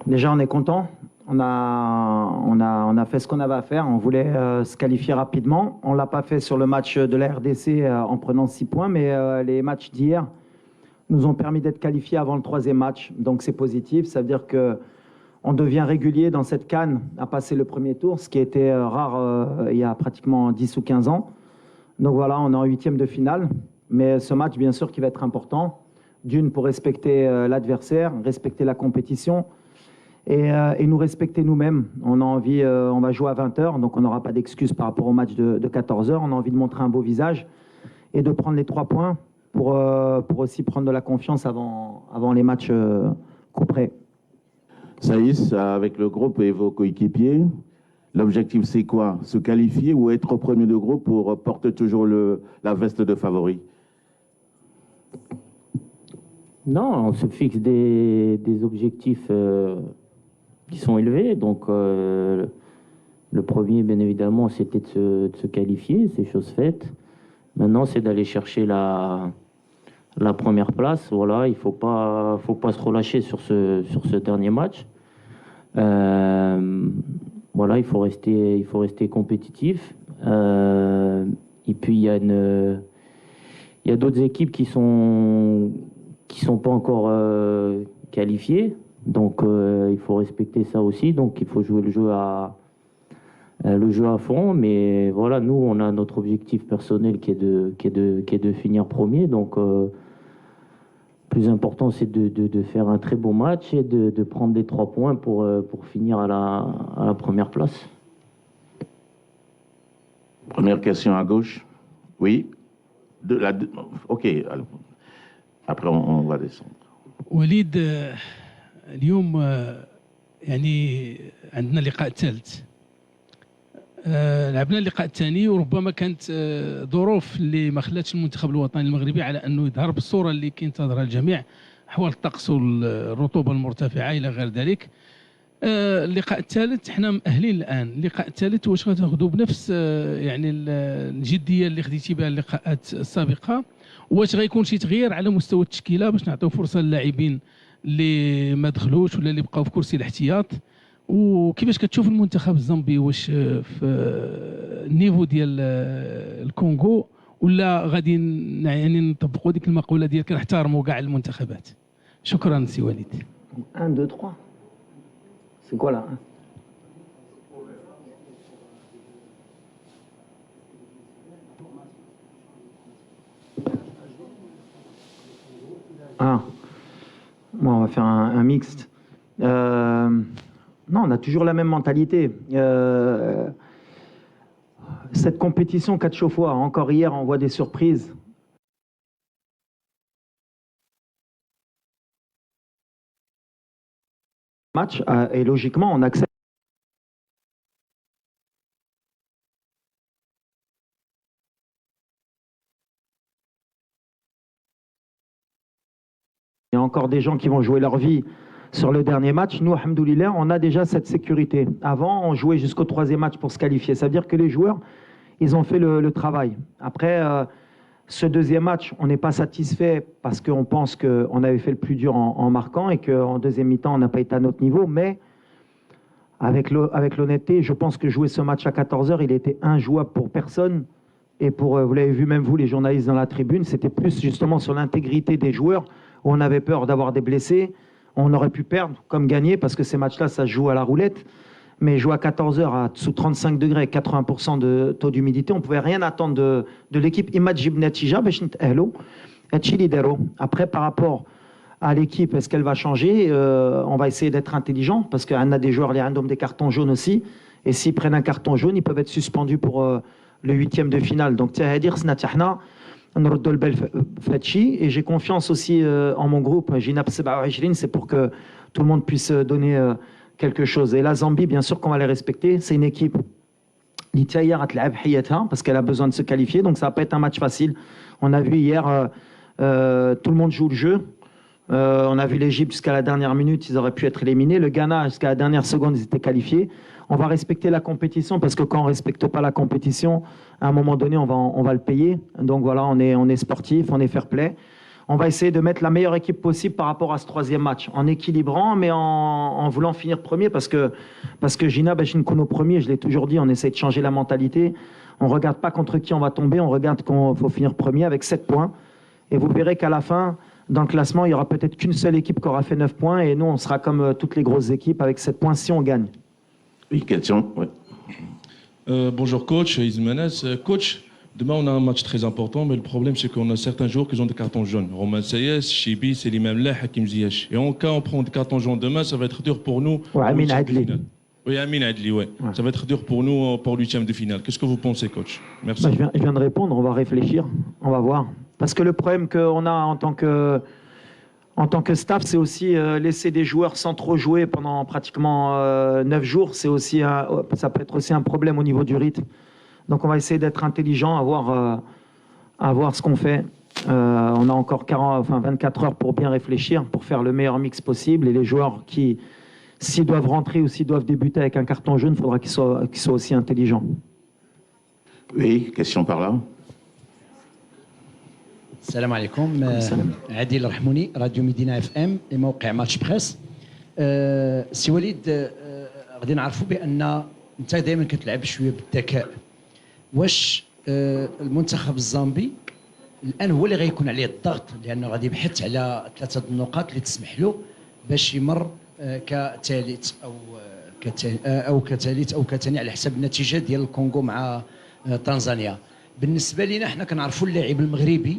Déjà, on est content. On a fait ce qu'on avait à faire. On voulait se qualifier rapidement. On ne l'a pas fait sur le match de la RDC en prenant 6 points, mais les matchs d'hier nous ont permis d'être qualifiés avant le troisième match. Donc c'est positif. Ça veut dire qu'on devient régulier dans cette CAN à passer le premier tour, ce qui était rare il y a pratiquement 10 ou 15 ans. Donc voilà, on est en huitième de finale. Mais ce match, bien sûr, qui va être important. D'une, pour respecter l'adversaire, respecter la compétition. Et nous respecter nous-mêmes. On a envie, on va jouer à 20h, donc on n'aura pas d'excuses par rapport au match de 14h. On a envie de montrer un beau visage et de prendre les 3 points pour aussi prendre de la confiance avant les matchs couperets. Saïs, avec le groupe et vos coéquipiers, l'objectif c'est quoi? Se qualifier ou être au premier de groupe pour porter toujours la veste de favori? Non, on se fixe des objectifs qui sont élevés. Donc, le premier, bien évidemment, c'était de se qualifier, c'est chose faite. Maintenant, c'est d'aller chercher la première place. Voilà, il faut pas se relâcher sur ce dernier match. Voilà, il faut rester compétitif. Et puis, il y a d'autres équipes qui sont pas encore qualifiées. Donc, il faut respecter ça aussi. Donc, il faut jouer le jeu à fond. Mais voilà, nous, on a notre objectif personnel qui est de finir premier. Donc, le plus important, c'est de faire un très bon match et de prendre les 3 points pour finir à la première place. Première question à gauche. Oui. OK. Alors, après, on va descendre. وليد اليوم يعني عندنا اللقاء الثالث. لعبنا اللقاء الثاني وربما كانت ظروف اللي ما خلاتش المنتخب الوطني المغربي على انه يظهر بالصوره اللي كينتظرها الجميع، احوال الطقس والرطوبه المرتفعه الى غير ذلك. اللقاء الثالث حنا مأهلين الان. اللقاء الثالث واش غتاخذوا بنفس يعني الجديه اللي خديتي بها اللقاءات السابقه؟ واش غيكون شي تغيير على مستوى التشكيله باش نعطيو فرصه للاعبين اللي ما دخلوش ولا اللي بقاو في كرسي الاحتياط؟ وكيفاش كتشوف المنتخب الزامبي؟ واش في النيفو ديال الكونغو ولا غادي يعني نطبقوا ديك المقوله ديال كنحترموا كاع المنتخبات؟ شكرا سي وليد. 1, 2, 3. C'est quoi là? Ah, bon, on va faire un mixte. Non, on a toujours la même mentalité. Cette compétition 4 fois, encore hier, on voit des surprises. Match, et logiquement, on accepte. Il y a encore des gens qui vont jouer leur vie sur le dernier match. Nous, alhamdoulilah, on a déjà cette sécurité. Avant, on jouait jusqu'au 3e match pour se qualifier. Ça veut dire que les joueurs, ils ont fait le travail. Après, ce 2e match, on n'est pas satisfait parce qu'on pense qu'on avait fait le plus dur en marquant et qu'en deuxième mi-temps, on n'a pas été à notre niveau. Mais avec l'honnêteté, je pense que jouer ce match à 14h, il était injouable pour personne. Et vous l'avez vu même vous, les journalistes dans la tribune, c'était plus justement sur l'intégrité des joueurs où on avait peur d'avoir des blessés. On aurait pu perdre comme gagner parce que ces matchs-là, ça se joue à la roulette. Mais jouer à 14h à sous 35 degrés, 80% de taux d'humidité, on ne pouvait rien attendre de l'équipe. Après, par rapport à l'équipe, est-ce qu'elle va changer? On va essayer d'être intelligent parce qu'on a des joueurs, les randoms des cartons jaunes aussi. Et s'ils prennent un carton jaune, ils peuvent être suspendus pour le 8e de finale. Donc, et j'ai confiance aussi en mon groupe. C'est pour que tout le monde puisse donner quelque chose. Et la Zambie, bien sûr qu'on va les respecter. C'est une équipe parce qu'elle a besoin de se qualifier. Donc ça va pas être un match facile. On a vu hier, tout le monde joue le jeu. On a vu l'Égypte jusqu'à la dernière minute, ils auraient pu être éliminés. Le Ghana, jusqu'à la dernière seconde, ils étaient qualifiés. On va respecter la compétition parce que quand on ne respecte pas la compétition, à un moment donné, on va le payer. Donc voilà, on est sportif, on est fair play. on va essayer de mettre la meilleure équipe possible par rapport à ce troisième match, en équilibrant, mais en voulant finir premier, parce que Gina Bachinkuno premier, je l'ai toujours dit, on essaie de changer la mentalité. On ne regarde pas contre qui on va tomber, on regarde qu'il faut finir premier avec 7 points. Et vous verrez qu'à la fin, dans le classement, il n'y aura peut-être qu'une seule équipe qui aura fait 9 points, et nous, on sera comme toutes les grosses équipes avec 7 points si on gagne. Oui, question. Ouais. Bonjour coach, Ismanes. Coach, demain on a un match très important, mais le problème c'est qu'on a certains joueurs qui ont des cartons jaunes. Romain Sayes, Chibi, Selim Amlah, Hakim Ziyech. Et en cas on prend des cartons jaunes demain, ça va être dur pour nous. Ouais, Amin Adli. Oui, Amin Adli, ouais. Ça va être dur pour nous pour l'huitième de finale. Qu'est-ce que vous pensez, coach? Merci. Bah, je viens de répondre, on va réfléchir, on va voir. Parce que le problème qu'on a en tant que staff, c'est aussi laisser des joueurs sans trop jouer pendant pratiquement 9 jours. Ça peut être aussi un problème au niveau du rythme. Donc on va essayer d'être intelligent, à voir ce qu'on fait. On a encore 24 heures pour bien réfléchir, pour faire le meilleur mix possible. Et les joueurs qui, s'ils doivent rentrer ou s'ils doivent débuter avec un carton jaune, il faudra qu'ils soient aussi intelligents. Oui, question par là. السلام عليكم. عادل الرحموني، راديو مدينة اف ام، موقع ماتش بريس. سي وليد، غادي نعرفوا بان انت دائما كتلعب شويه بالذكاء. واش المنتخب الزامبي الان هو اللي غيكون عليه الضغط، لانه غادي يبحث على 3 النقاط اللي تسمح له باش يمر كثالث او كثاني على حسب النتيجه ديال الكونغو مع تنزانيا. بالنسبه لنا حنا كنعرفوا اللاعب المغربي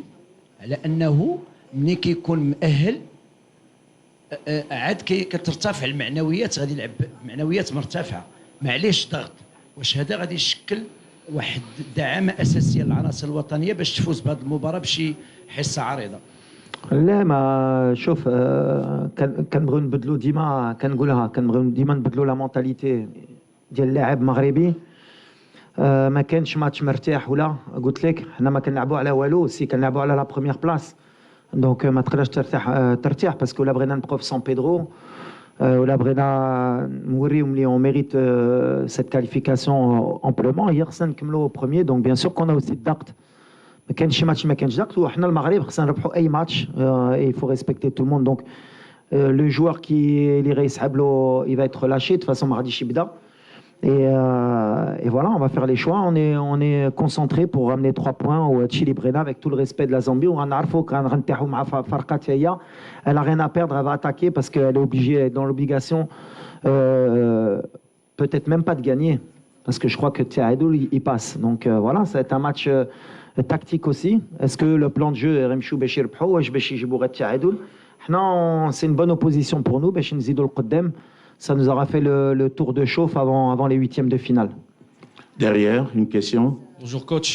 على انه ملي كيكون مؤهل عاد كترتفع المعنويات، غادي يلعب بمعنويات مرتفعه، معليش ضغط. واش هذا غادي يشكل واحد دعامه اساسيه للعناصر الوطنيه باش تفوز بهذه المباراه بشي حصه عريضه؟ لا، ما شوف، كنبغيو نبدلوا ديما، كنقولها كنبغيو ديما نبدلوا لا مونتاليتي ديال اللاعب المغربي. ما كانش ماتش مرتاح، ولا قلت لك حنا ما كنلعبوا على والو، سي كنلعبوا على لا بروميير بلاص. دونك ما تقدرش ترتاح باسكو لا بغينا نبقاو في سان بيدرو، ولا بغينا نوريو ملي اون ميريت سيت كاليفيكاسيون امبلومون، هي خصنا نكملوا بروميير. دونك بيان سور كون اوسي الضغط، ما كانش ماتش ما كانش ضغط، وحنا المغرب خصنا نربحوا اي ماتش، اي فو ريسبكتي تو الموند. دونك لو جوار كي اللي غيسحب له il va être lâché، de toute façon ما غاديش يبدا. Et voilà, on va faire les choix. On est concentré pour ramener 3 points au Chili Brena avec tout le respect de la Zambie. On a elle n'a rien à perdre, elle va attaquer parce qu'elle est obligée, elle est dans l'obligation, peut-être même pas de gagner, parce que je crois que Tchaïdoul il passe. Donc voilà, ça va être un match tactique aussi. Est-ce que le plan de jeu est Remchou Béchir Pro ou Béchir Tchaïdoul? C'est une bonne opposition pour nous. Béchir Nzidou Qudem. Ça nous aura fait le tour de chauffe avant les huitièmes de finale. Derrière, une question. Bonjour coach,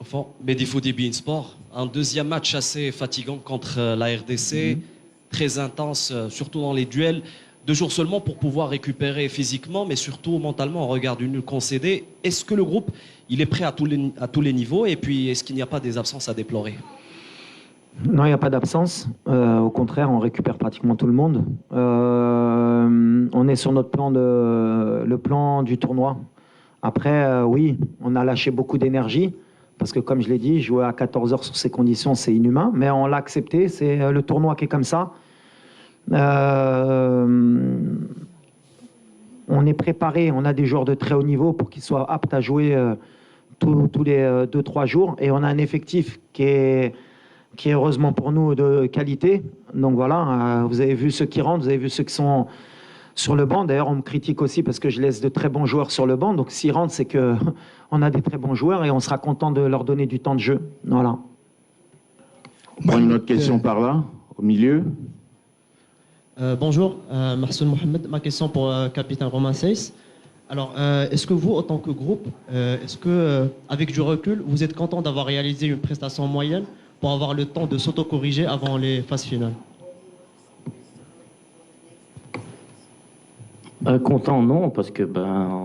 enfin, Bédifou Bein Sport. Un deuxième match assez fatigant contre la RDC, très intense, surtout dans les duels. 2 jours seulement pour pouvoir récupérer physiquement, mais surtout mentalement, on regarde une nulle concédée. Est-ce que le groupe il est prêt à tous les niveaux, et puis est-ce qu'il n'y a pas des absences à déplorer? Non, il n'y a pas d'absence. Au contraire, on récupère pratiquement tout le monde. On est sur notre le plan du tournoi. Après, oui, on a lâché beaucoup d'énergie, parce que comme je l'ai dit, jouer à 14 heures sur ces conditions, c'est inhumain, mais on l'a accepté. C'est le tournoi qui est comme ça. On est préparé, on a des joueurs de très haut niveau pour qu'ils soient aptes à jouer tous les 2-3 jours. Et on a un effectif qui est heureusement pour nous de qualité. Donc voilà, vous avez vu ceux qui rentrent, vous avez vu ceux qui sont sur le banc. D'ailleurs, on me critique aussi parce que je laisse de très bons joueurs sur le banc. Donc s'ils rentrent, c'est qu'on a des très bons joueurs et on sera content de leur donner du temps de jeu. Voilà. On prend une autre question par là, au milieu. Bonjour, Marcel Mohamed. Ma question pour capitaine Romain Seyss. Alors, est-ce que vous, en tant que groupe, est-ce que, avec du recul, vous êtes content d'avoir réalisé une prestation moyenne pour avoir le temps de s'auto-corriger avant les phases finales? Content, non, parce que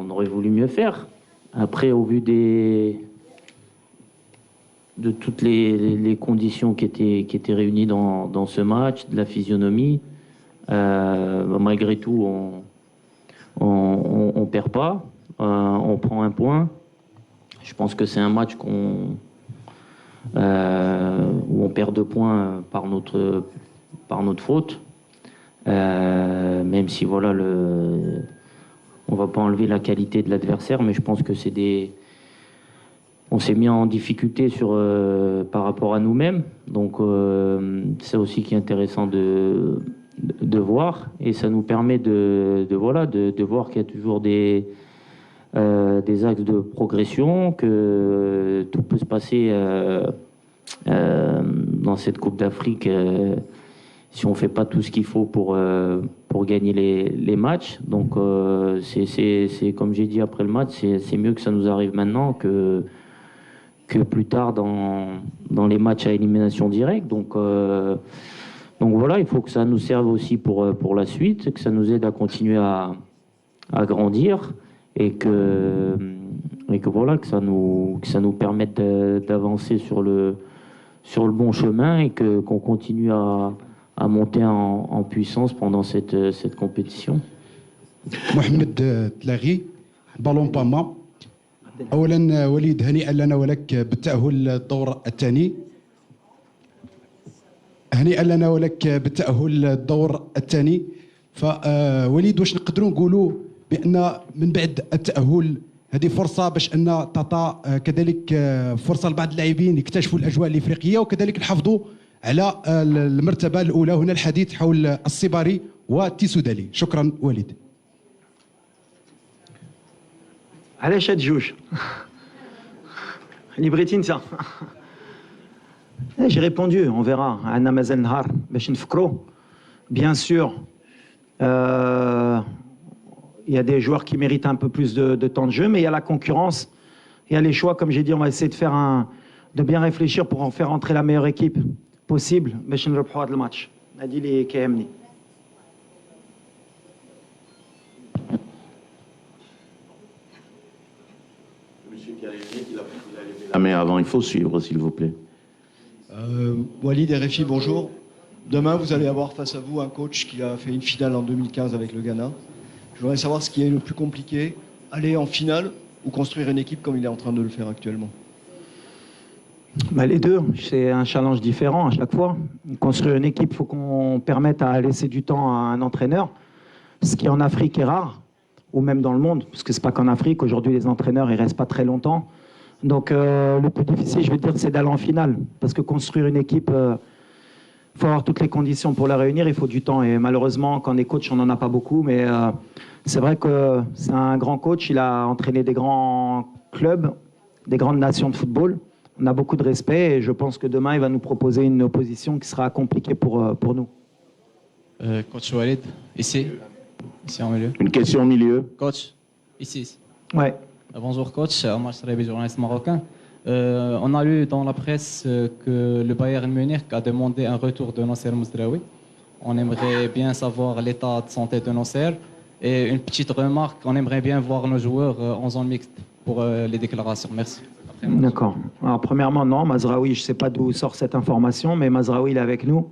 on aurait voulu mieux faire. Après, au vu de toutes les conditions qui étaient réunies dans ce match, de la physionomie, malgré tout, on perd pas, on prend un point. Je pense que c'est un match où on perd 2 points par notre faute. Même si voilà, on va pas enlever la qualité de l'adversaire, mais je pense que on s'est mis en difficulté par rapport à nous-mêmes. Donc c'est aussi qui est intéressant de voir, et ça nous permet de voir qu'il y a toujours des axes de progression, que tout peut se passer dans cette Coupe d'Afrique si on fait pas tout ce qu'il faut pour gagner les matchs. Donc c'est comme j'ai dit après le match, c'est mieux que ça nous arrive maintenant que plus tard dans les matchs à élimination directe. Donc voilà, il faut que ça nous serve aussi pour la suite, que ça nous aide à continuer à grandir, et que voilà, que ça nous permette d'avancer sur le bon chemin, et qu'on continue à monter en puissance pendant cette compétition. محمد تلاغي بالون باما. اولا وليد هنيئا لنا ولك بالتاهل للدور الثاني. هنيئا لنا ولك بالتاهل للدور الثاني. فوليد واش نقدروا نقولوا بان من بعد التاهل هذه فرصه باش ان تعطى كذلك فرصه لبعض اللاعبين يكتشفوا الاجواء الافريقيه، وكذلك نحافظوا على المرتبه الاولى. هنا الحديث حول الصباري والتيسودالي. شكرا وليد. علاش هاد جوج اللي بغيتي انت؟ J'ai répondu, on verra. عندنا مازال نهار باش نفكروا. Bien sûr, il y a des joueurs qui méritent un peu plus de temps de jeu, mais il y a la concurrence, il y a les choix. Comme j'ai dit, on va essayer de bien réfléchir pour en faire entrer la meilleure équipe possible باش نربحوا هذا الماتش. هذه اللي كيهمني. Monsieur qui a levé la main avant, il faut suivre, s'il vous plaît. Walid RFI, bonjour. Demain, vous allez avoir face à vous un coach qui a fait une finale en 2015 avec le Ghana. Je voudrais savoir ce qui est le plus compliqué, aller en finale ou construire une équipe comme il est en train de le faire actuellement. Les deux, c'est un challenge différent à chaque fois. Construire une équipe, il faut qu'on permette à laisser du temps à un entraîneur, ce qui en Afrique est rare, ou même dans le monde, parce que c'est pas qu'en Afrique. Aujourd'hui, les entraîneurs, ils restent pas très longtemps. Donc le plus difficile, je vais dire, c'est d'aller en finale, parce que construire une équipe, il faut avoir toutes les conditions pour la réunir, il faut du temps. Et malheureusement, quand on est coach, on n'en a pas beaucoup, mais c'est vrai que c'est un grand coach. Il a entraîné des grands clubs, des grandes nations de football. On a beaucoup de respect, et je pense que demain, il va nous proposer une opposition qui sera compliquée pour nous. Coach Walid, ici en milieu. Une question au milieu. Coach, ici. Ouais. Bonjour coach, Omar Srabi, journaliste marocain. On a lu dans la presse que le Bayern Munich a demandé un retour de Nasser Mazraoui. On aimerait bien savoir l'état de santé de Nasser. Et une petite remarque, on aimerait bien voir nos joueurs en zone mixte pour les déclarations. Merci. D'accord. Alors premièrement, non, Mazraoui, je ne sais pas d'où sort cette information, mais Mazraoui, il est avec nous.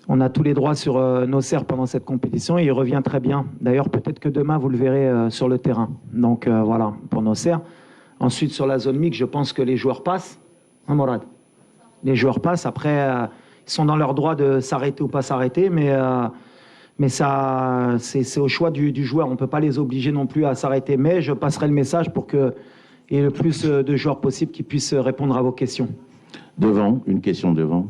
On a tous les droits sur Nasser pendant cette compétition, et il revient très bien. D'ailleurs, peut-être que demain, vous le verrez sur le terrain. Donc voilà, pour Nasser. Ensuite, sur la zone mixte, je pense que les joueurs passent. Hein, Morad? Les joueurs passent. Après, ils sont dans leur droit de s'arrêter ou pas s'arrêter, mais ça, c'est au choix du joueur. On ne peut pas les obliger non plus à s'arrêter. Mais je passerai le message pour qu'il y ait le plus de joueurs possible qui puissent répondre à vos questions. Devant, une question devant.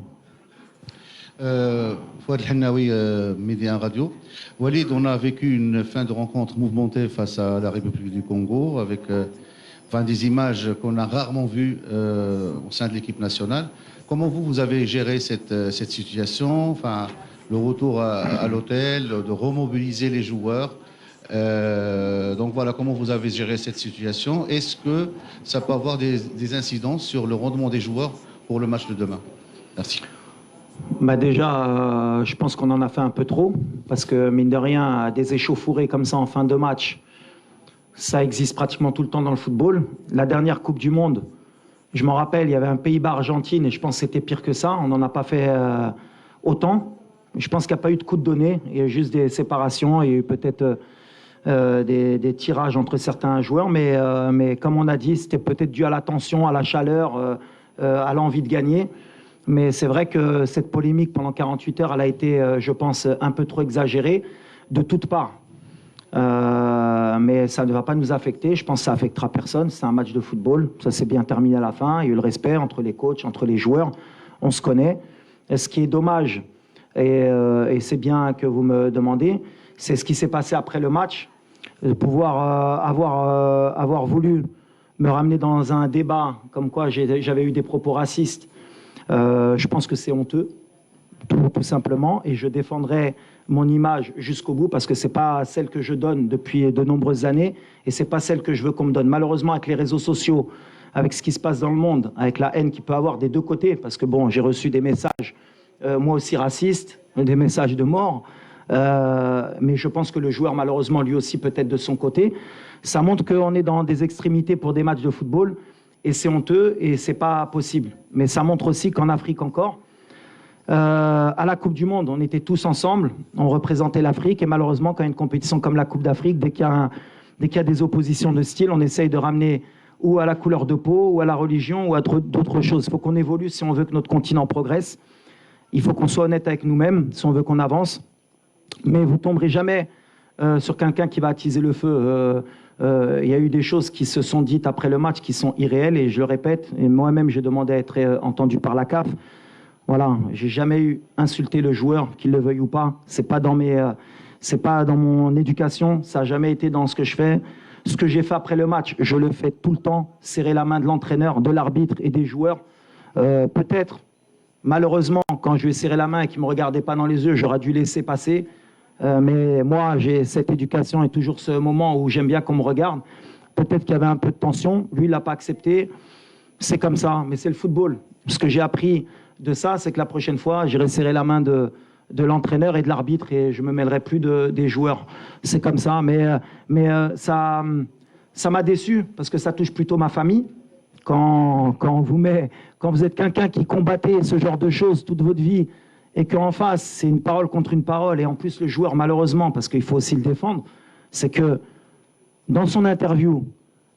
Fouad Hennaoui, Média Radio. Walid, on a vécu une fin de rencontre mouvementée face à la République du Congo, avec des images qu'on a rarement vues au sein de l'équipe nationale. Comment vous avez géré cette situation, le retour à l'hôtel, de remobiliser les joueurs? Donc voilà, comment vous avez géré cette situation? Est-ce que ça peut avoir des incidences sur le rendement des joueurs pour le match de demain? Merci. Déjà, je pense qu'on en a fait un peu trop, parce que mine de rien, des échauffourées comme ça en fin de match, ça existe pratiquement tout le temps dans le football. La dernière Coupe du Monde, je m'en rappelle, il y avait un Pays-Bas-Argentine, et je pense que c'était pire que ça. On n'en a pas fait autant. Je pense qu'il n'y a pas eu de coup de donné, il y a juste des séparations, il y a eu peut-être des tirages entre certains joueurs, mais comme on a dit, c'était peut-être dû à la tension, à la chaleur, à l'envie de gagner. Mais c'est vrai que cette polémique pendant 48 heures, elle a été, je pense, un peu trop exagérée de toutes parts. Mais ça ne va pas nous affecter. Je pense que ça affectera personne. C'est un match de football. Ça s'est bien terminé à la fin. Il y a eu le respect entre les coachs, entre les joueurs. On se connaît. Et ce qui est dommage, et c'est bien que vous me demandez, c'est ce qui s'est passé après le match. De pouvoir avoir voulu me ramener dans un débat comme quoi j'avais eu des propos racistes. Je pense que c'est honteux, tout simplement, et je défendrai mon image jusqu'au bout parce que c'est pas celle que je donne depuis de nombreuses années et c'est pas celle que je veux qu'on me donne. Malheureusement, avec les réseaux sociaux, avec ce qui se passe dans le monde, avec la haine qu'il peut avoir des deux côtés, parce que bon, j'ai reçu des messages, moi aussi racistes, des messages de mort, mais je pense que le joueur, malheureusement, lui aussi peut-être de son côté. Ça montre qu'on est dans des extrémités pour des matchs de football et c'est honteux et c'est pas possible. Mais ça montre aussi qu'en Afrique encore, à la Coupe du Monde, on était tous ensemble, on représentait l'Afrique et malheureusement, quand il y a une compétition comme la Coupe d'Afrique, dès qu'il y a des oppositions de style, on essaye de ramener ou à la couleur de peau, ou à la religion, ou à d'autres choses. Il faut qu'on évolue si on veut que notre continent progresse. Il faut qu'on soit honnête avec nous-mêmes si on veut qu'on avance. Mais vous ne tomberez jamais sur quelqu'un qui va attiser le feu. Il y a eu des choses qui se sont dites après le match qui sont irréelles, et je le répète, et moi-même j'ai demandé à être entendu par la CAF. Voilà, j'ai jamais insulté le joueur, qu'il le veuille ou pas. C'est pas dans mon éducation, ça n'a jamais été dans ce que je fais. Ce que j'ai fait après le match, je le fais tout le temps, serrer la main de l'entraîneur, de l'arbitre et des joueurs. Peut-être, malheureusement, quand je lui ai serré la main et qu'il ne me regardait pas dans les yeux, j'aurais dû laisser passer. Mais moi, j'ai cette éducation et toujours ce moment où j'aime bien qu'on me regarde. Peut-être qu'il y avait un peu de tension. Lui, il ne l'a pas accepté. C'est comme ça, mais c'est le football. Ce que j'ai appris de ça, c'est que la prochaine fois, j'irai serrer la main de l'entraîneur et de l'arbitre et je ne me mêlerai plus des joueurs. C'est comme ça, mais ça m'a déçu parce que ça touche plutôt ma famille. Quand vous êtes quelqu'un qui combattait ce genre de choses toute votre vie et qu'en face, c'est une parole contre une parole, et en plus le joueur, malheureusement, parce qu'il faut aussi le défendre, c'est que dans son interview,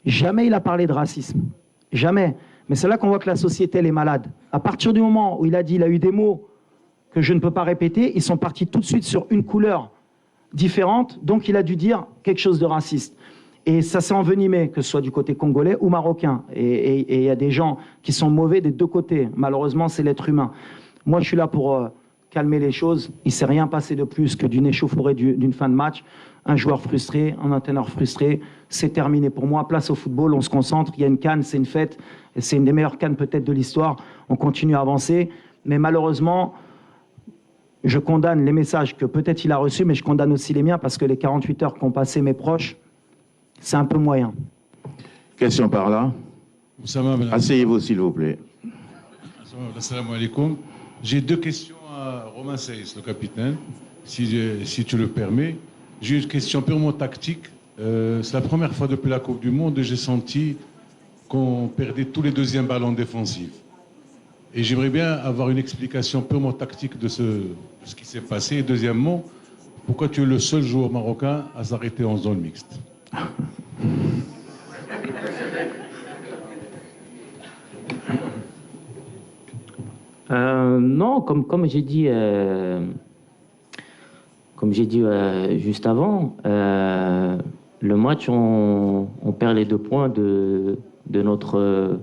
jamais il a parlé de racisme. Jamais. Mais c'est là qu'on voit que la société, elle est malade. À partir du moment où il a eu des mots que je ne peux pas répéter, ils sont partis tout de suite sur une couleur différente, donc il a dû dire quelque chose de raciste. Et ça s'est envenimé, que ce soit du côté congolais ou marocain. Et il y a des gens qui sont mauvais des deux côtés. Malheureusement, c'est l'être humain. Moi, je suis là pour calmer les choses. Il ne s'est rien passé de plus que d'une échauffourée d'une fin de match. Un joueur frustré, un entraîneur frustré. C'est terminé pour moi. Place au football, on se concentre. Il y a une CAN, c'est une fête. C'est une des meilleures CAN peut-être de l'histoire. On continue à avancer. Mais malheureusement, je condamne les messages que peut-être il a reçus, mais je condamne aussi les miens parce que les 48 heures qu'ont passé mes proches, c'est un peu moyen. Question par là. Asseyez-vous, s'il vous plaît. Assalamu alaikum. J'ai deux questions à Romain Saïs, le capitaine, si tu le permets. J'ai une question purement tactique. C'est la première fois depuis la Coupe du Monde que j'ai senti qu'on perdait tous les deuxièmes ballons défensifs. Et j'aimerais bien avoir une explication purement tactique de ce qui s'est passé. Et deuxièmement, pourquoi tu es le seul joueur marocain à s'arrêter en zone mixte? Non, comme j'ai dit juste avant, le match, on perd les 2 points de notre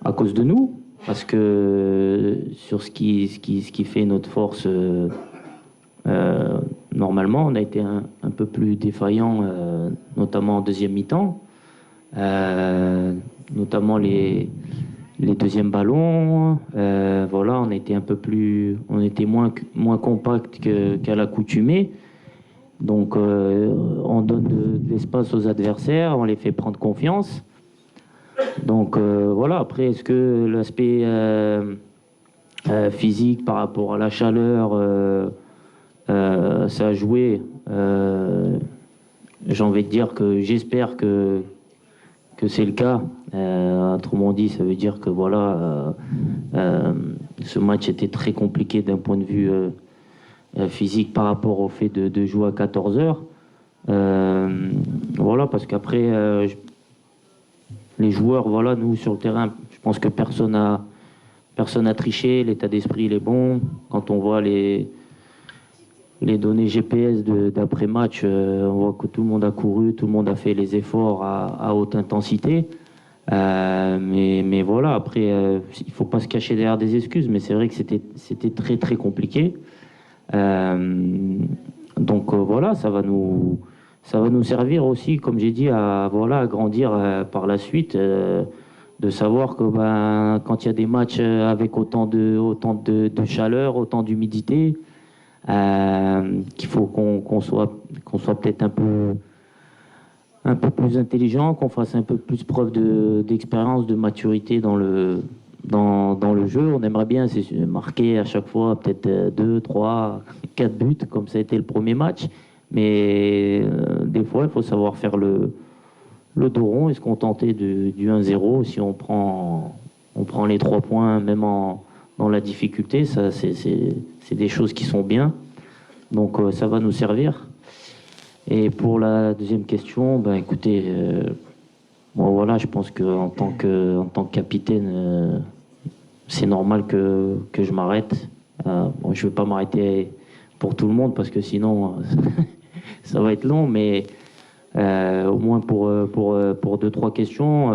à cause de nous, parce que sur ce qui fait notre force, normalement, on a été un peu plus défaillant, notamment en deuxième mi-temps, notamment les deuxièmes ballons. Voilà, on était moins compact qu'à l'accoutumée. Donc, on donne de l'espace aux adversaires, on les fait prendre confiance. Donc, voilà. Après, est-ce que l'aspect physique par rapport à la chaleur, ça a joué? J'ai envie de dire que j'espère que c'est le cas. Autrement dit, ça veut dire que voilà, ce match était très compliqué d'un point de vue physique par rapport au fait de jouer à 14 heures. Voilà, parce qu'après, les joueurs, voilà, nous sur le terrain, je pense que personne personne n'a triché, l'état d'esprit il est bon. Quand on voit les données GPS d'après-match, on voit que tout le monde a couru, tout le monde a fait les efforts à haute intensité. Mais voilà, après, il ne faut pas se cacher derrière des excuses, mais c'est vrai que c'était très très compliqué. Donc voilà, ça va nous servir aussi, comme j'ai dit, à grandir par la suite, de savoir que quand il y a des matchs avec autant de chaleur, autant d'humidité, qu'il faut qu'on soit peut-être un peu plus intelligent, qu'on fasse un peu plus preuve d'expérience, de maturité dans le jeu. On aimerait bien marquer à chaque fois peut-être 2, 3, 4 buts, comme ça a été le premier match. Mais des fois, il faut savoir faire le dos rond et se contenter du 1-0. Si on prend les 3 points, même dans la difficulté, ça, c'est des choses qui sont bien. Donc ça va nous servir. Et pour la deuxième question, écoutez, voilà, je pense qu'en tant que capitaine, c'est normal que je m'arrête. Je ne vais pas m'arrêter pour tout le monde parce que sinon ça va être long, mais au moins pour 2-3 questions,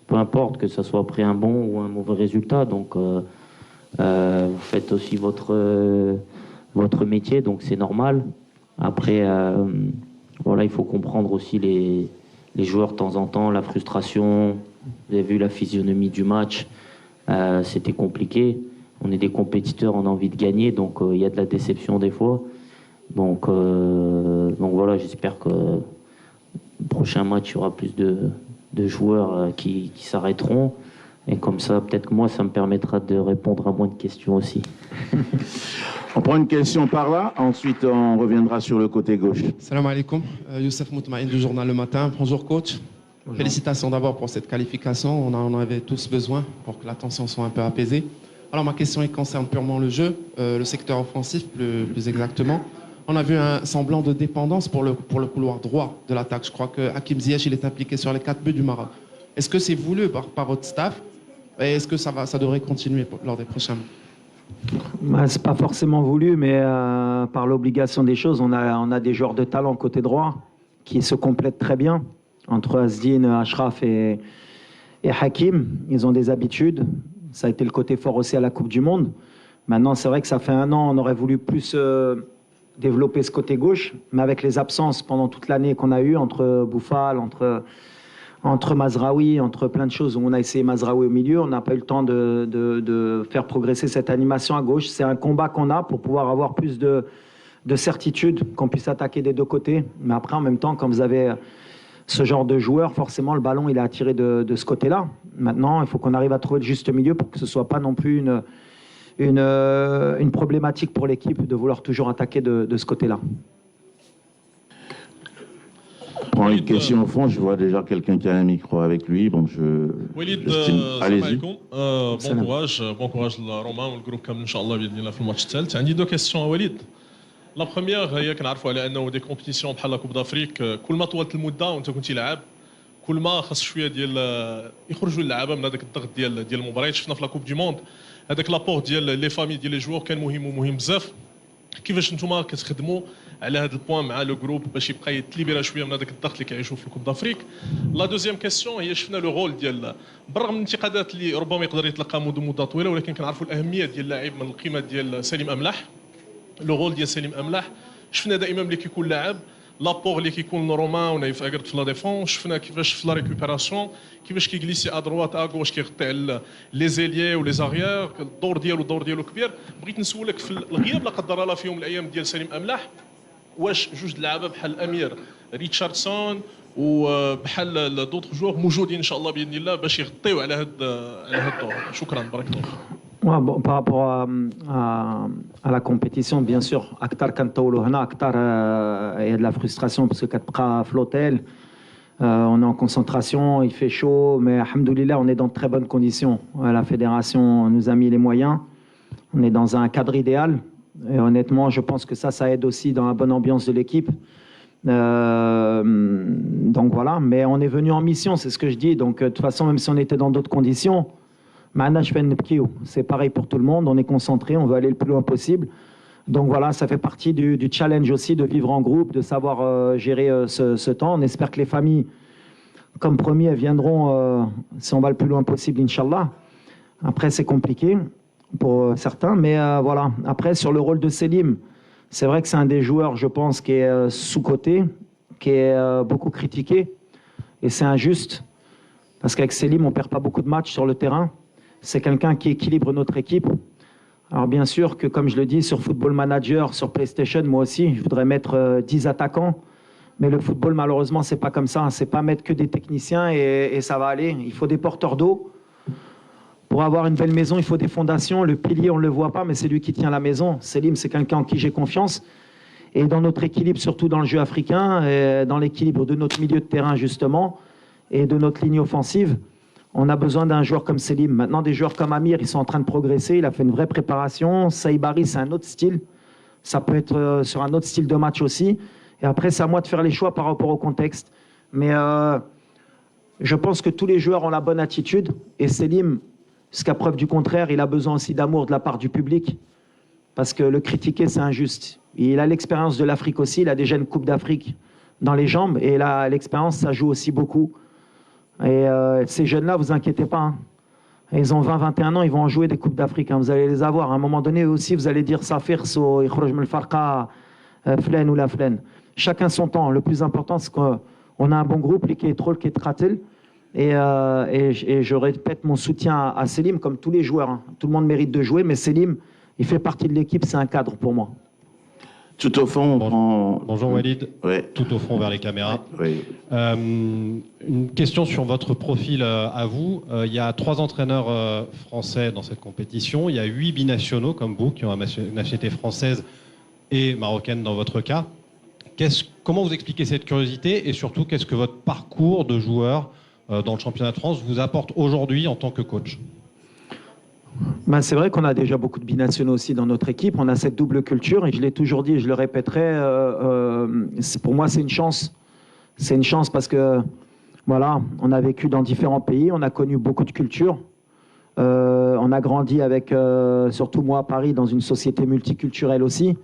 peu importe que ça soit après un bon ou un mauvais résultat. Donc vous faites aussi votre métier, donc c'est normal. Après, voilà, il faut comprendre aussi les joueurs de temps en temps, la frustration. Vous avez vu la physionomie du match, c'était compliqué. On est des compétiteurs, on a envie de gagner, donc il y a de la déception des fois. Donc voilà, j'espère que le prochain match, il y aura plus de joueurs qui s'arrêteront. Et comme ça, peut-être que moi, ça me permettra de répondre à moins de questions aussi. On prend une question par là, ensuite on reviendra sur le côté gauche. Salam alaikum, Youssef Moutmaïn du journal Le Matin. Bonjour coach. Bonjour. Félicitations d'abord pour cette qualification. On en avait tous besoin pour que la tension soit un peu apaisée. Alors ma question concerne purement le jeu, le secteur offensif plus exactement. On a vu un semblant de dépendance pour le couloir droit de l'attaque. Je crois que Hakim Ziyech il est impliqué sur les 4 buts du Maroc. Est-ce que c'est voulu par votre staff et est-ce que ça devrait continuer lors des prochains mois? C'est pas forcément voulu, mais par l'obligation des choses, on a des joueurs de talent côté droit qui se complètent très bien entre Asdine, Ashraf et Hakim. Ils ont des habitudes. Ça a été le côté fort aussi à la Coupe du Monde. Maintenant, c'est vrai que ça fait 1 an, on aurait voulu plus développer ce côté gauche, mais avec les absences pendant toute l'année qu'on a eu entre Bouffal, entre Mazraoui, entre plein de choses où on a essayé Mazraoui au milieu, on n'a pas eu le temps de faire progresser cette animation à gauche. C'est un combat qu'on a pour pouvoir avoir plus de certitude, qu'on puisse attaquer des deux côtés. Mais après, en même temps, quand vous avez ce genre de joueur, forcément, le ballon, il est attiré de ce côté-là. Maintenant, il faut qu'on arrive à trouver le juste milieu pour que ce ne soit pas non plus une problématique pour l'équipe de vouloir toujours attaquer de ce côté-là. Prends une question au fond, je vois déjà quelqu'un qui a un micro avec lui. Bon, Walid, allez-y. Bon courage لرومان والجروب كامل ان شاء الله باذن الله في الماتش الثالث. عندي 2 كيسيون وليد. لا بروميير هي كنعرفوا على انه دي كومبيتيسيون بحال كوب دافريك كل ما طولت المده وانت كنتي لاعب كل ما خاص شويه ديال يخرجوا اللعابه من هذاك الضغط ديال المباريات. شفنا في لا كوب دي موند هذاك لابور ديال لي فامي ديال لي جوور كان مهم بزاف. كيفاش نتوما كتخدموا على هذا البوان مع لو جروب باش يبقى يتليبيرا شويه من هذاك الضغط اللي كيعيشوا في الكوب دافريك؟ لا دوزيام كيسيون هي شفنا لو رول ديال بالرغم من الانتقادات اللي ربما يقدر يتلقى منذ مده طويله ولكن كنعرفوا الاهميه ديال اللاعب من القيمه ديال سليم املاح. لو رول ديال سليم املاح شفنا دائما ملي كيكون لاعب لابور اللي كيكون رومان ونايف اكرت في لا ديفونس. شفنا كيفاش في لا ريكوبيراسيون كيفاش كيجليسي ادروات اغوش كيغطي على لي زيليي ولي زاريير. الدور ديالو كبير. بغيت نسولك في الغياب لا قدر الله في يوم من الايام ديال سليم املاح واش جوج اللعابه بحال الامير ريتشاردسون وبحال دوطخ جوغ موجودين ان شاء الله باذن الله باش يغطيو على هذا الدور؟ شكرا بارك الله. Ouais, bon, par rapport à la compétition, bien sûr, Akhtar Kantaolo Hana, Akhtar, il y a de la frustration parce que Katpra Flotel, on est en concentration, il fait chaud, mais alhamdoulilah, on est dans de très bonnes conditions. La fédération nous a mis les moyens, on est dans un cadre idéal, et honnêtement, je pense que ça aide aussi dans la bonne ambiance de l'équipe. Donc voilà, mais on est venu en mission, c'est ce que je dis, donc de toute façon, même si on était dans d'autres conditions, C'est pareil pour tout le monde, on est concentré, on veut aller le plus loin possible. Donc voilà, ça fait partie du challenge aussi de vivre en groupe, de savoir gérer ce temps. On espère que les familles, comme promis, elles viendront si on va le plus loin possible, Inch'Allah. Après, c'est compliqué pour certains, mais voilà. Après, sur le rôle de Selim, c'est vrai que c'est un des joueurs, je pense, qui est sous-coté, qui est beaucoup critiqué, et c'est injuste, parce qu'avec Selim, on ne perd pas beaucoup de matchs sur le terrain. C'est quelqu'un qui équilibre notre équipe. Alors bien sûr que, comme je le dis, sur Football Manager, sur PlayStation, moi aussi, je voudrais mettre 10 attaquants. Mais le football, malheureusement, c'est pas comme ça. C'est pas mettre que des techniciens et ça va aller. Il faut des porteurs d'eau. Pour avoir une belle maison, il faut des fondations. Le pilier, on ne le voit pas, mais c'est lui qui tient la maison. Selim, c'est quelqu'un en qui j'ai confiance. Et dans notre équilibre, surtout dans le jeu africain, et dans l'équilibre de notre milieu de terrain, justement, et de notre ligne offensive, on a besoin d'un joueur comme Selim. Maintenant, des joueurs comme Amir, ils sont en train de progresser. Il a fait une vraie préparation. Saïbari, c'est un autre style. Ça peut être sur un autre style de match aussi. Et après, c'est à moi de faire les choix par rapport au contexte. Mais je pense que tous les joueurs ont la bonne attitude. Et Selim, jusqu'à preuve du contraire, il a besoin aussi d'amour de la part du public. Parce que le critiquer, c'est injuste. Il a l'expérience de l'Afrique aussi. Il a déjà une Coupe d'Afrique dans les jambes. Et là, l'expérience, ça joue aussi beaucoup. Et ces jeunes-là, vous inquiétez pas. Hein. Ils ont 20-21 ans, ils vont en jouer des Coupes d'Afrique. Hein. Vous allez les avoir. À un moment donné, eux aussi, vous allez dire Safir, So, Ikhroj Mel Farqa, Flen ou la Flen. Chacun son temps. Le plus important, c'est qu'on a un bon groupe, qui est trop, qui est Tratel. Et je répète mon soutien à Selim, comme tous les joueurs. Hein. Tout le monde mérite de jouer, mais Selim, il fait partie de l'équipe, c'est un cadre pour moi. Tout au fond, Bonjour Walid, ouais. Tout au fond vers les caméras. Oui. Une question sur votre profil à vous. Il y a 3 entraîneurs français dans cette compétition. Il y a 8 binationaux comme vous qui ont une nationalité française et marocaine dans votre cas. Comment vous expliquez cette curiosité et surtout qu'est-ce que votre parcours de joueur dans le championnat de France vous apporte aujourd'hui en tant que coach? Ben, c'est vrai qu'on a déjà beaucoup de binationaux aussi dans notre équipe. On a cette double culture et je l'ai toujours dit et je le répéterai. Pour moi, c'est une chance. C'est une chance parce que voilà, on a vécu dans différents pays, on a connu beaucoup de cultures. On a grandi avec, surtout moi à Paris, dans une société multiculturelle aussi.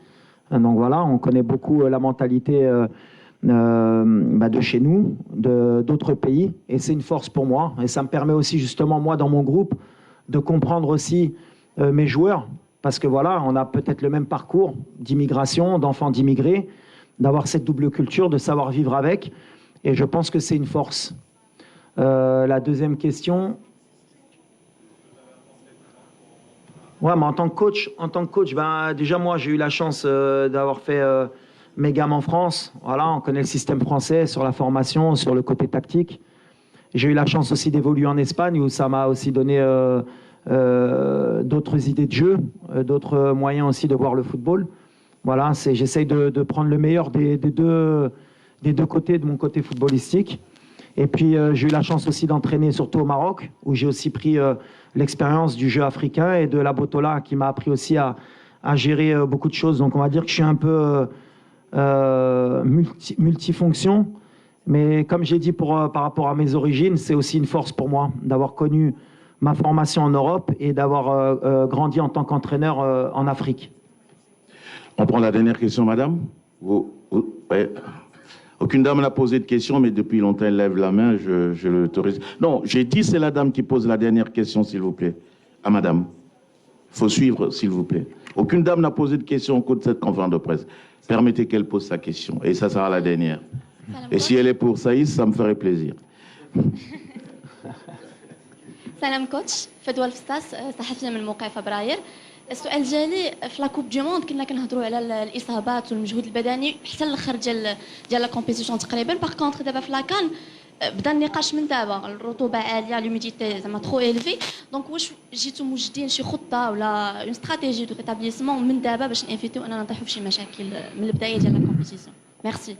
Donc voilà, on connaît beaucoup la mentalité de chez nous, d'autres pays. Et c'est une force pour moi. Et ça me permet aussi justement, moi, dans mon groupe, de comprendre aussi mes joueurs, parce que voilà, on a peut-être le même parcours d'immigration, d'enfants d'immigrés, d'avoir cette double culture, de savoir vivre avec, et je pense que c'est une force. La deuxième question. Ouais, mais en tant que coach, ben, déjà moi j'ai eu la chance d'avoir fait mes gammes en France. Voilà, on connaît le système français sur la formation, sur le côté tactique. J'ai eu la chance aussi d'évoluer en Espagne où ça m'a aussi donné d'autres idées de jeu, d'autres moyens aussi de voir le football. Voilà, j'essaye de prendre le meilleur des deux côtés de mon côté footballistique. Et puis j'ai eu la chance aussi d'entraîner surtout au Maroc où j'ai aussi pris l'expérience du jeu africain et de la Botola qui m'a appris aussi à gérer beaucoup de choses. Donc on va dire que je suis un peu multifonction. Mais comme j'ai dit par rapport à mes origines, c'est aussi une force pour moi d'avoir connu ma formation en Europe et d'avoir grandi en tant qu'entraîneur en Afrique. On prend la dernière question, madame. Ouais. Aucune dame n'a posé de question, mais depuis longtemps, elle lève la main, je l'autorise. Non, j'ai dit c'est la dame qui pose la dernière question, s'il vous plaît. À madame. Il faut suivre, s'il vous plaît. Aucune dame n'a posé de question au cours de cette conférence de presse. Permettez qu'elle pose sa question, et ça sera la dernière. Et si elle est pour Saïs, ça me ferait plaisir. سلام كوتش فدوى الفستاس صحفيه من موقع فبراير. السؤال ديالي في لا كوب دو موند كنا كنهضروا على الاصابات والمجهود البدني حتى الاخر ديال لا كومبيتيسيون تقريبا. باغ كونتر دابا في لاكان بدا النقاش من دابا الرطوبه عاليه لوميديتي زعما ترو الفي دونك واش جيتو موجدين شي خطه ولا اون استراتيجي دو ريتابليسمون من دابا باش نيفيتيو اننا نطيحوا في شي مشاكل من البدايه ديال لا كومبيتيسيون. ميرسي.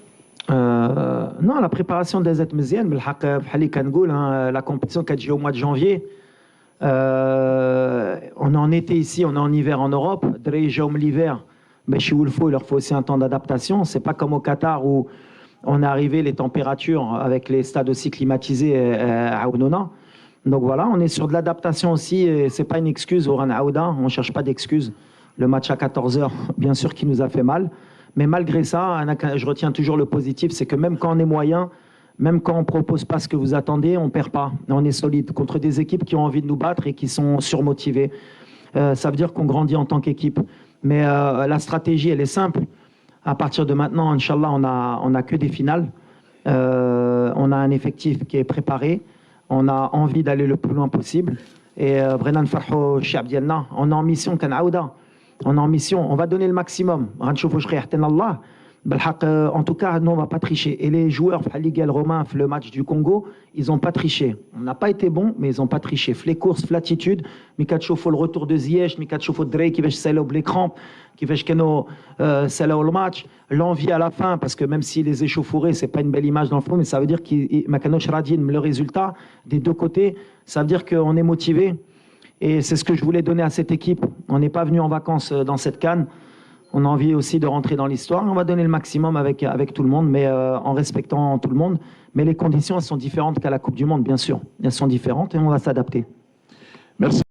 Non, la préparation des aides مزيان بالحق بحال اللي كنقول la compétition كتجي au mois de janvier. On est en été ici, on est en hiver en Europe. دري جاو من l'hiver, باش يولفوا, il leur faut aussi un temps d'adaptation. C'est pas comme au Qatar où on est arrivé les températures avec les stades aussi climatisés à Ounona. Donc voilà, on est sur de l'adaptation aussi, et c'est pas une excuse au Ran Aouda, on cherche pas d'excuses. Le match à 14h, bien sûr, qui nous a fait mal. Mais malgré ça, je retiens toujours le positif, c'est que même quand on est moyen, même quand on propose pas ce que vous attendez, on perd pas. On est solide contre des équipes qui ont envie de nous battre et qui sont surmotivées. Ça veut dire qu'on grandit en tant qu'équipe. Mais la stratégie, elle est simple. À partir de maintenant, Inch'Allah, on a que des finales. On a un effectif qui est préparé. On a envie d'aller le plus loin possible. Et vraiment, on est en mission, on est en mission. On va donner le maximum. En tout cas, nous, on ne va pas tricher. Et les joueurs, Romain, le match du Congo, ils n'ont pas triché. On n'a pas été bons, mais ils n'ont pas triché. Les courses, l'attitude, le retour de Ziyech, Drake, qui va se les crampes, qui va le match, l'envie à la fin, parce que même s'il les échauffourés, ce n'est pas une belle image dans le fond, mais ça veut dire le résultat des deux côtés, ça veut dire qu'on est motivé. Et c'est ce que je voulais donner à cette équipe. On n'est pas venu en vacances dans cette CAN. On a envie aussi de rentrer dans l'histoire. On va donner le maximum avec tout le monde, mais en respectant tout le monde. Mais les conditions, elles sont différentes qu'à la Coupe du Monde, bien sûr. Elles sont différentes et on va s'adapter. Merci.